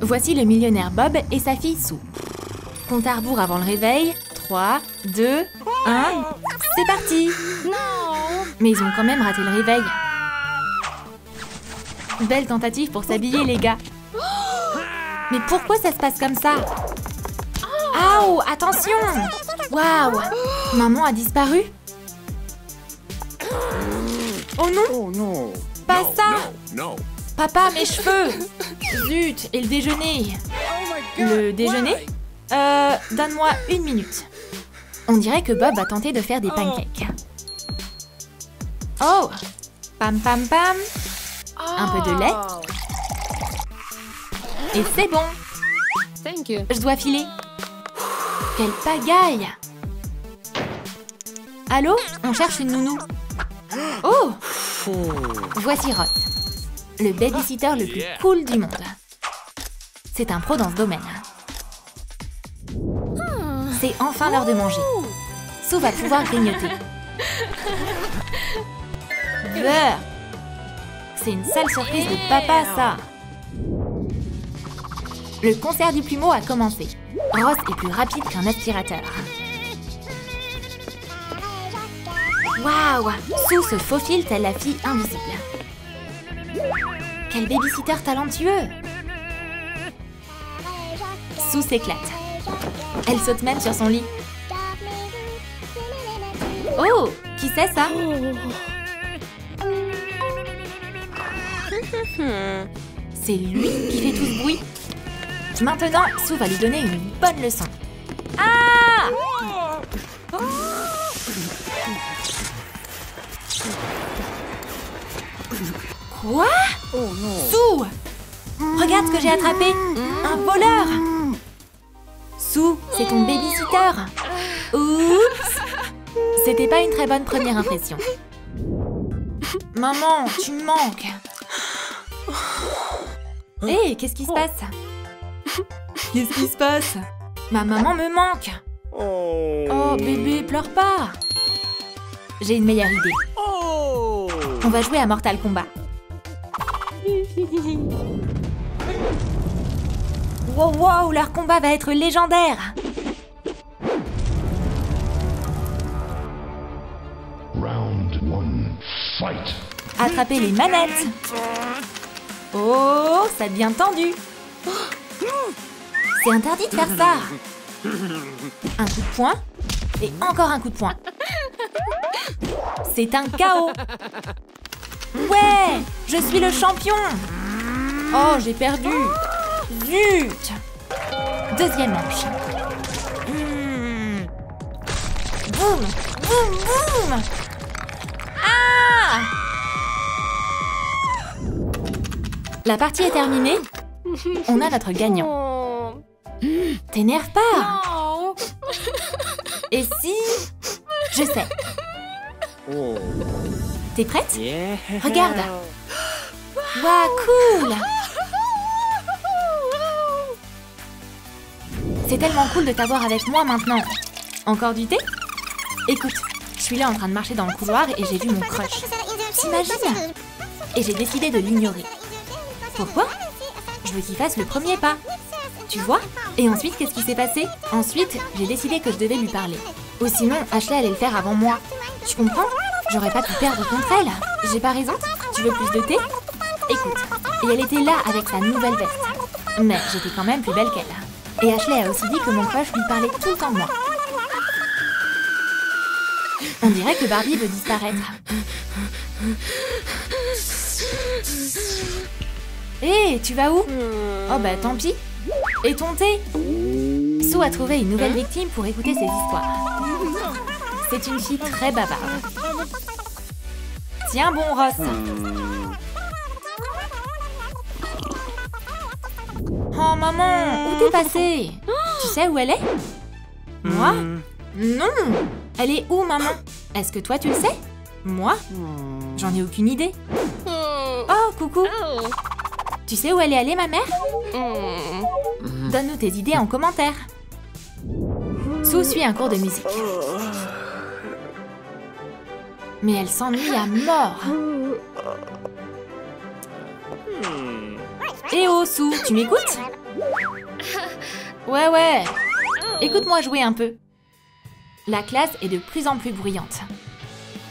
Voici le millionnaire Bob et sa fille Sue. Compte à rebours avant le réveil. 3, 2, 1... C'est parti! Mais ils ont quand même raté le réveil. Belle tentative pour s'habiller, les gars. Mais pourquoi ça se passe comme ça? Aouh, attention! Waouh! Maman a disparu? Oh non! Oh non! Pas No, ça! no, no. Papa, mes cheveux! Zut! Et le déjeuner? Le déjeuner? Donne-moi 1 minute. On dirait que Bob va tenter de faire des pancakes. Oh! Pam pam pam! Un peu de lait. Et c'est bon! Thank you. Je dois filer. Quelle pagaille! Allô? On cherche une nounou. Oh! Voici Ross, le babysitter le plus cool du monde. C'est un pro dans ce domaine. C'est enfin l'heure de manger. Sue va pouvoir grignoter. Beurre! C'est une sale surprise de papa, ça! Le concert du plumeau a commencé. Ross est plus rapide qu'un aspirateur. Waouh! Sue se faufile telle la fille invisible. Quel babysitter talentueux! Sue s'éclate. Elle saute même sur son lit. Oh! Qui c'est ça? C'est lui qui fait tout ce bruit. Maintenant, Sue va lui donner une bonne leçon. Ah! Quoi? Oh non! Sue! Regarde ce que j'ai attrapé! Un voleur! Sue, c'est ton babysitter! Oups! C'était pas une très bonne première impression. Maman, tu me manques! Hé, qu'est-ce qui se passe? Qu'est-ce qui se passe? Ma maman me manque! Oh! Oh, bébé, pleure pas! J'ai une meilleure idée. Oh! On va jouer à Mortal Kombat. Wow, wow, leur combat va être légendaire! Round 1, fight! Attrapez les manettes! Oh, ça devient tendu! C'est interdit de faire ça! Un coup de poing, et encore un coup de poing. C'est un chaos! Ouais! Je suis le champion! Oh, j'ai perdu! Zut! Deuxième manche. Boum! Boum! Boum! Ah! La partie est terminée. On a notre gagnant. T'énerve pas! Oh. Et si... Je sais. Oh! T'es prête? Yeah! Regarde! Waouh, cool! C'est tellement cool de t'avoir avec moi maintenant. Encore du thé? Écoute, je suis là en train de marcher dans le couloir et j'ai vu mon crush. T'imagines? Et j'ai décidé de l'ignorer. Pourquoi? Je veux qu'il fasse le premier pas. Tu vois? Et ensuite, qu'est-ce qui s'est passé? Ensuite, j'ai décidé que je devais lui parler. Ou sinon, Ashley allait le faire avant moi. Tu comprends? J'aurais pas pu perdre contre elle. J'ai pas raison? Tu veux plus de thé? Écoute, et elle était là avec sa nouvelle veste. Mais j'étais quand même plus belle qu'elle. Et Ashley a aussi dit que mon crush lui parlait tout le temps de moi. On dirait que Barbie veut disparaître. Hé, tu vas où? Oh bah tant pis. Et ton thé? Sue a trouvé une nouvelle victime pour écouter ses histoires. C'est une fille très bavarde. Tiens bon, Ross. Oh maman, où t'es passée? Tu sais où elle est? Moi? Non! Elle est où, maman? Est-ce que toi tu le sais? Moi? J'en ai aucune idée. Oh, coucou! Tu sais où elle est allée, ma mère? Donne-nous tes idées en commentaire. Sue suit un cours de musique. Mais elle s'ennuie à mort. Eh oh, Sue, tu m'écoutes? Ouais. Écoute-moi jouer un peu. La classe est de plus en plus bruyante.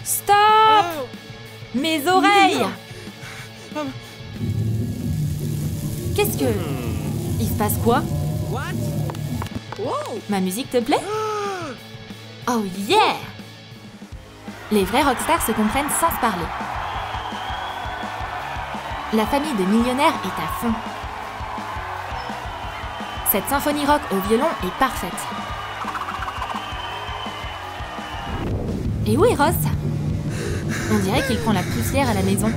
Stop! Mes oreilles! Qu'est-ce que... Il se passe quoi? Ma musique te plaît? Oh yeah! Les vrais rockstars se comprennent sans se parler. La famille de millionnaires est à fond. Cette symphonie rock au violon est parfaite. Et où est Ross? On dirait qu'il prend la poussière à la maison.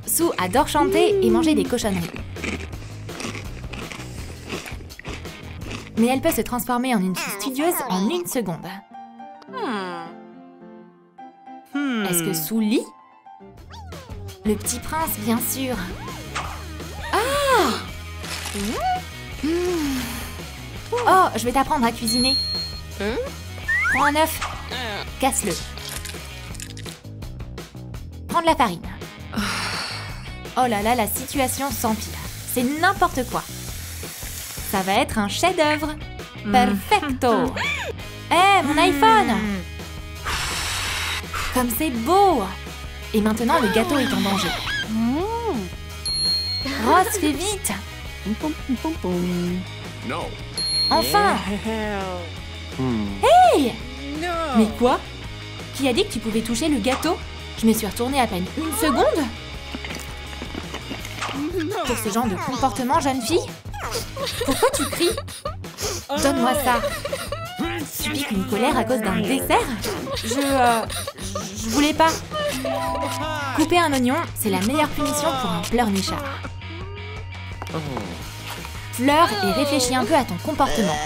Sue adore chanter et manger des cochonneries. Mais elle peut se transformer en une fille studieuse en 1 seconde. Est-ce que Sue lit? Le petit prince, bien sûr. Ah! Oh, je vais t'apprendre à cuisiner. Prends un œuf. Casse-le. Prends de la farine. Oh là là, la situation s'empire. C'est n'importe quoi. Ça va être un chef-d'œuvre. Perfecto. Hé, mon iPhone! Comme c'est beau! Et maintenant, le gâteau est en danger. Ross, fais vite! No. Enfin! Hey! Mais quoi? Qui a dit que tu pouvais toucher le gâteau? Je me suis retournée à peine 1 seconde. Pour ce genre de comportement, jeune fille? Pourquoi tu cries? Donne-moi ça. Tu piques une colère à cause d'un dessert? Je voulais pas. Couper un oignon, c'est la meilleure punition pour un pleurnichard. Pleure et réfléchis un peu à ton comportement.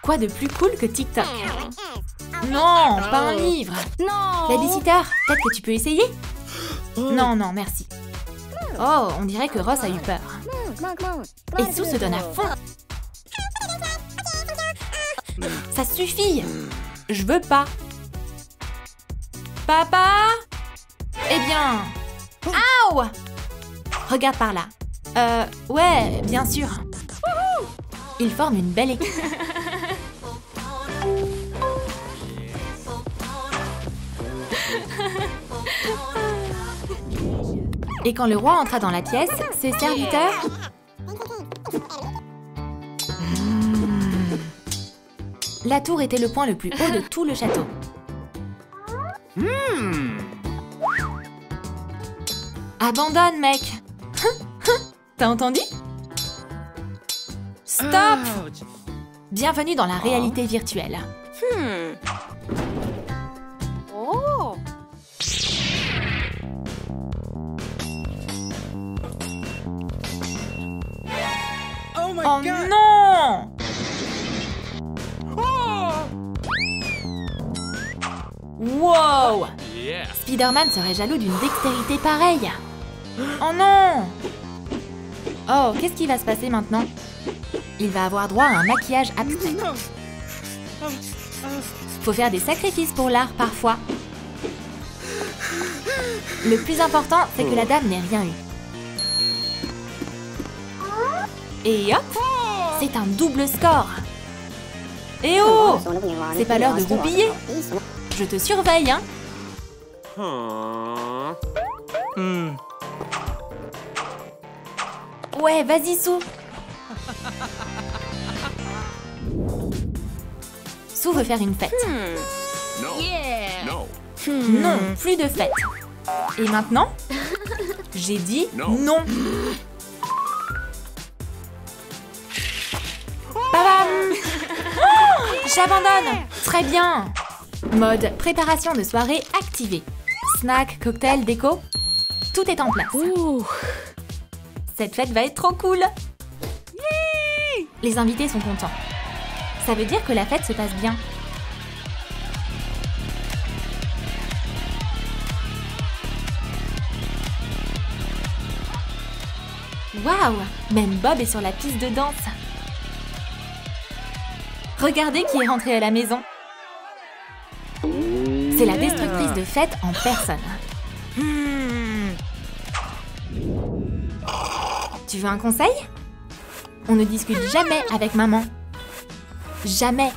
Quoi de plus cool que TikTok? Non, pas un livre. Babysitter, peut-être que tu peux essayer? Non, merci. Oh, on dirait que Ross a eu peur. Et Sue se donne à fond. Ça suffit. Je veux pas. Papa? Eh bien... Aouh! Regarde par là. Ouais, bien sûr. Ils forment une belle équipe. Et quand le roi entra dans la pièce, ses serviteurs... La tour était le point le plus haut de tout le château. Abandonne, mec. T'as entendu? Stop! Bienvenue dans la réalité virtuelle. Oh non! Wow! Spider-Man serait jaloux d'une dextérité pareille. Oh non! Oh, qu'est-ce qui va se passer maintenant? Il va avoir droit à un maquillage abstrait. Faut faire des sacrifices pour l'art parfois. Le plus important, c'est que la dame n'ait rien eu. Et hop! C'est un double score. Eh oh! C'est pas l'heure de roupiller. Je te surveille, hein? Ouais, vas-y, Sue. Sue veut faire une fête. Non, plus de fête. Et maintenant? J'ai dit non. Babam! Oh, j'abandonne. Très bien. Mode préparation de soirée activé. Snack, cocktail, déco. Tout est en place. Cette fête va être trop cool. Les invités sont contents. Ça veut dire que la fête se passe bien. Waouh! Même Bob est sur la piste de danse. Regardez qui est rentré à la maison. C'est la destructrice de fêtes en personne. Tu veux un conseil? On ne discute jamais avec maman. Jamais.